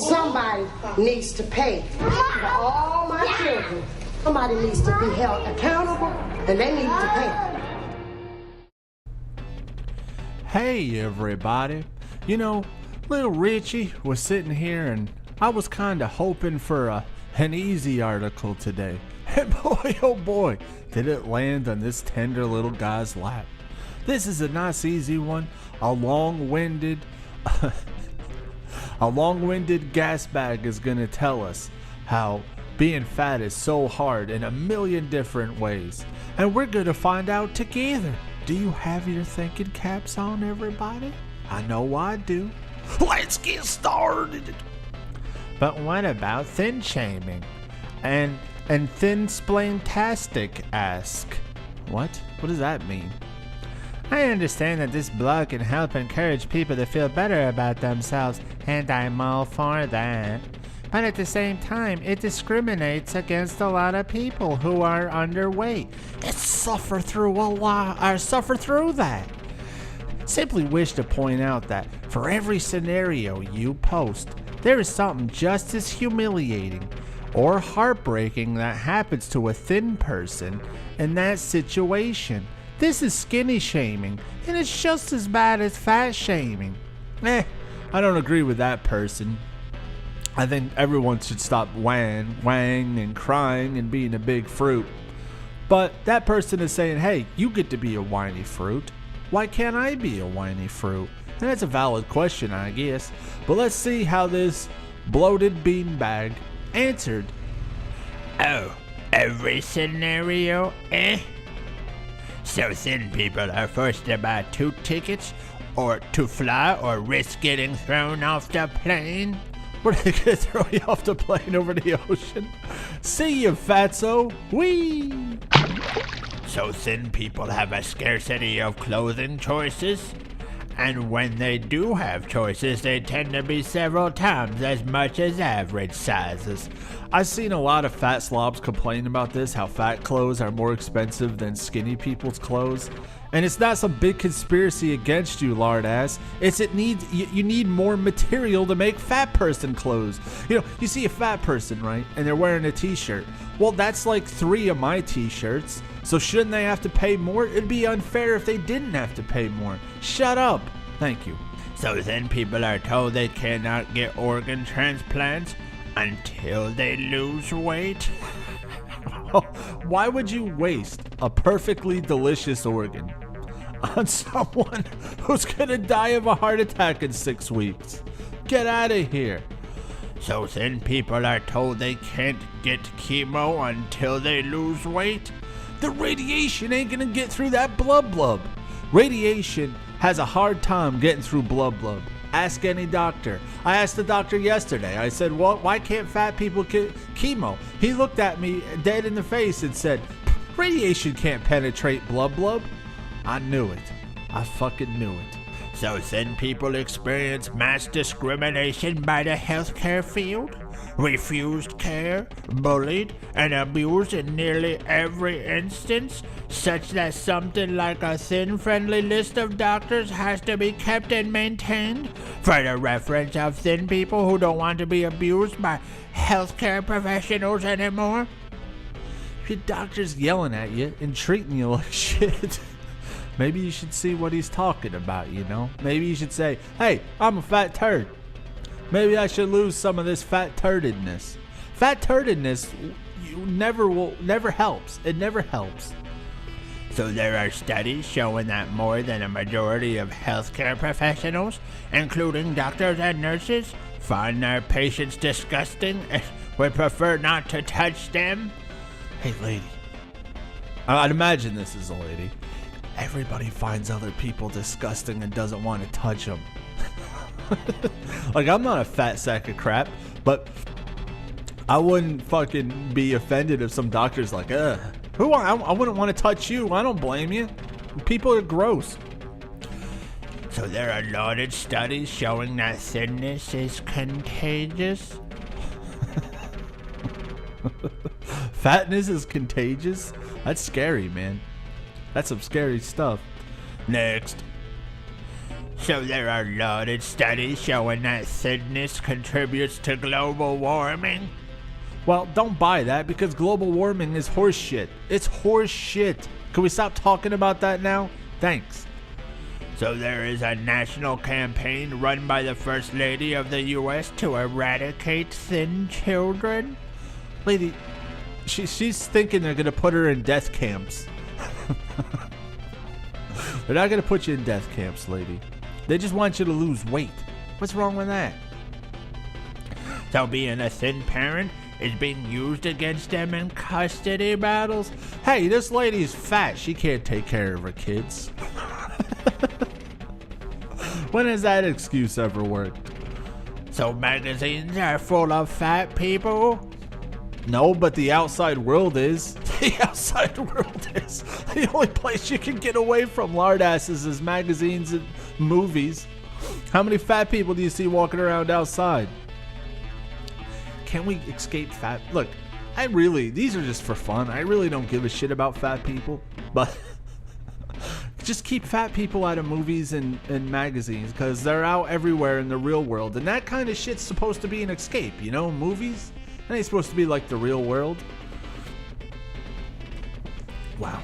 Somebody needs to pay for all my children. Somebody needs to be held accountable, and they need to pay. Hey everybody, little Richie was sitting here and I was kinda hoping for an easy article today. And boy oh boy, did it land on this tender little guy's lap. This is a nice easy one, a long-winded gas bag is gonna tell us how being fat is so hard in a million different ways. And we're gonna find out together. Do you have your thinking caps on, everybody? I know I do. Let's get started. But what about thin shaming? And thin splaintastic ask. What? What does that mean? I understand that this blog can help encourage people to feel better about themselves, and I'm all for that. But at the same time, it discriminates against a lot of people who are underweight. Suffer through that. Simply wish to point out that for every scenario you post, there is something just as humiliating or heartbreaking that happens to a thin person in that situation. This is skinny shaming, and it's just as bad as fat shaming. I don't agree with that person. I think everyone should stop wang and crying and being a big fruit. But that person is saying, hey, you get to be a whiny fruit. Why can't I be a whiny fruit? And that's a valid question, I guess. But let's see how this bloated beanbag answered. Oh, every scenario, So thin people are forced to buy 2 tickets, or to fly, or risk getting thrown off the plane? What, are they gonna throw you off the plane over the ocean? See you, fatso. Whee! So thin people have a scarcity of clothing choices? And when they do have choices, they tend to be several times as much as average sizes. I've seen a lot of fat slobs complain about this, how fat clothes are more expensive than skinny people's clothes. And it's not some big conspiracy against you, lard ass. You need more material to make fat person clothes. You see a fat person, right? And they're wearing a t-shirt. Well, that's like 3 of my t-shirts. So shouldn't they have to pay more? It'd be unfair if they didn't have to pay more. Shut up. Thank you. So then people are told they cannot get organ transplants until they lose weight? Why would you waste a perfectly delicious organ on someone who's gonna die of a heart attack in 6 weeks? Get out of here. So then people are told they can't get chemo until they lose weight? The radiation ain't gonna get through that blub. Radiation has a hard time getting through blub. Ask any doctor. I asked the doctor yesterday. I said, well, why can't fat people get chemo? He looked at me dead in the face and said, radiation can't penetrate blub. I knew it. I fucking knew it. So thin people experience mass discrimination by the healthcare field? Refused care, bullied, and abused in nearly every instance, such that something like a thin-friendly list of doctors has to be kept and maintained for the reference of thin people who don't want to be abused by healthcare professionals anymore? Your doctor's yelling at you and treating you like shit. Maybe you should see what he's talking about, Maybe you should say, hey, I'm a fat turd. Maybe I should lose some of this fat turdedness. Fat turdedness never helps. It never helps. So there are studies showing that more than a majority of healthcare professionals, including doctors and nurses, find their patients disgusting and would prefer not to touch them? Hey, lady. I'd imagine this is a lady. Everybody finds other people disgusting and doesn't want to touch them. Like, I'm not a fat sack of crap, but I wouldn't fucking be offended if some doctor's like, I wouldn't want to touch you. I don't blame you. People are gross. So there are lauded studies showing that thinness is contagious? Fatness is contagious? That's scary, man. That's some scary stuff. Next. So there are lauded studies showing that thinness contributes to global warming? Well, don't buy that because global warming is horse shit. It's horse shit. Can we stop talking about that now? Thanks. So there is a national campaign run by the First Lady of the U.S. to eradicate thin children? Lady, she's thinking they're going to put her in death camps. They're not going to put you in death camps, lady. They just want you to lose weight. What's wrong with that? So being a thin parent is being used against them in custody battles? Hey, this lady's fat. She can't take care of her kids. When has that excuse ever worked? So magazines are full of fat people? No, but the outside world is. The outside world is. The only place you can get away from lard asses is magazines and movies. How many fat people do you see walking around outside? Can we escape fat? Look, these are just for fun. I really don't give a shit about fat people. But just keep fat people out of movies and magazines because they're out everywhere in the real world. And that kind of shit's supposed to be an escape, you know? Movies? That ain't supposed to be like the real world. Wow.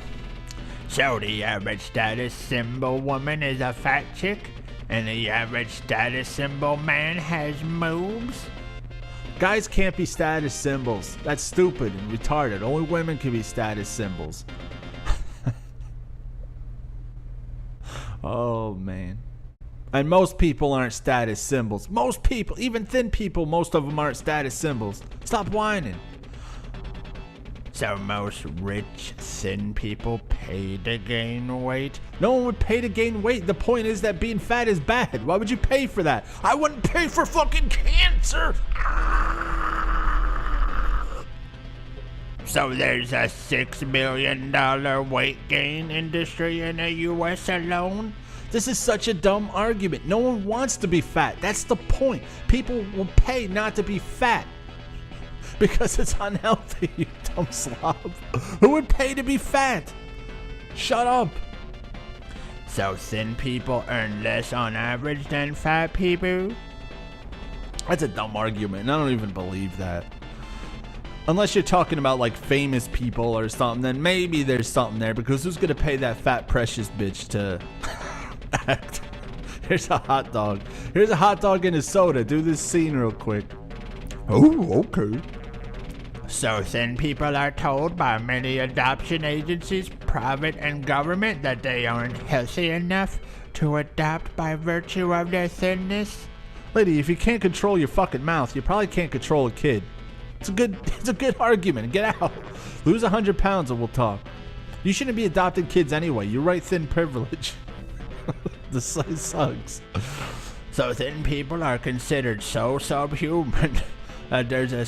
So the average status symbol woman is a fat chick? And the average status symbol man has moves? Guys can't be status symbols. That's stupid and retarded. Only women can be status symbols. Oh, man. And most people aren't status symbols. Most people, even thin people, most of them aren't status symbols. Stop whining. So most rich, thin people pay to gain weight? No one would pay to gain weight. The point is that being fat is bad. Why would you pay for that? I wouldn't pay for fucking cancer. So there's a $6 billion weight gain industry in the U.S. alone? This is such a dumb argument. No one wants to be fat. That's the point. People will pay not to be fat because it's unhealthy, you dumb slob. Who would pay to be fat? Shut up. So thin people earn less on average than fat people? That's a dumb argument, and I don't even believe that. Unless you're talking about like famous people or something, then maybe there's something there because who's gonna pay that fat precious bitch to act? Here's a hot dog. Here's a hot dog and a soda. Do this scene real quick. Oh, okay. So thin people are told by many adoption agencies, private and government, that they aren't healthy enough to adopt by virtue of their thinness? Lady, if you can't control your fucking mouth, you probably can't control a kid. It's a good argument. Get out. Lose 100 pounds and we'll talk. You shouldn't be adopting kids anyway. You write thin privilege. The size sucks. So thin people are considered so subhuman that there's a...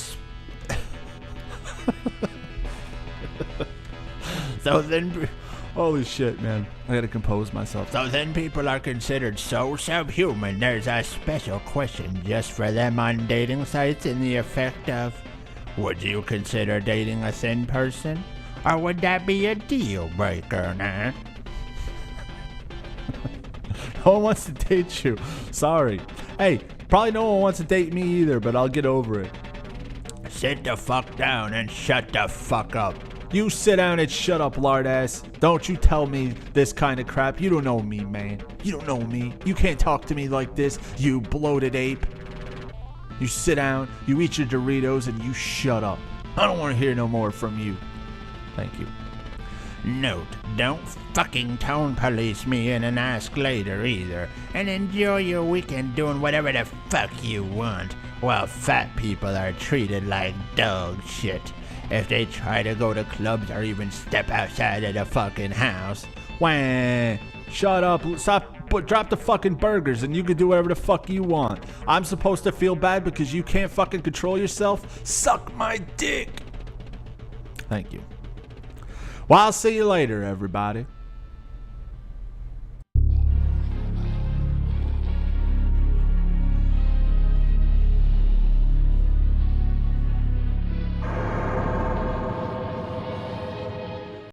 So thin... Holy shit, man. I gotta compose myself. So thin people are considered so subhuman, there's a special question just for them on dating sites in the effect of, would you consider dating a thin person? Or would that be a deal breaker, nah? No one wants to date you. Sorry. Hey, probably no one wants to date me either, but I'll get over it. Sit the fuck down and shut the fuck up. You sit down and shut up, lard ass. Don't you tell me this kind of crap. You don't know me, man. You don't know me. You can't talk to me like this, you bloated ape. You sit down, you eat your Doritos, and you shut up. I don't want to hear no more from you. Thank you. Note, don't fucking tone police me in and ask later either. And enjoy your weekend doing whatever the fuck you want, while fat people are treated like dog shit. If they try to go to clubs or even step outside of the fucking house. Wah. Shut up. Stop. Drop the fucking burgers and you can do whatever the fuck you want. I'm supposed to feel bad because you can't fucking control yourself? Suck my dick. Thank you. Well, I'll see you later, everybody.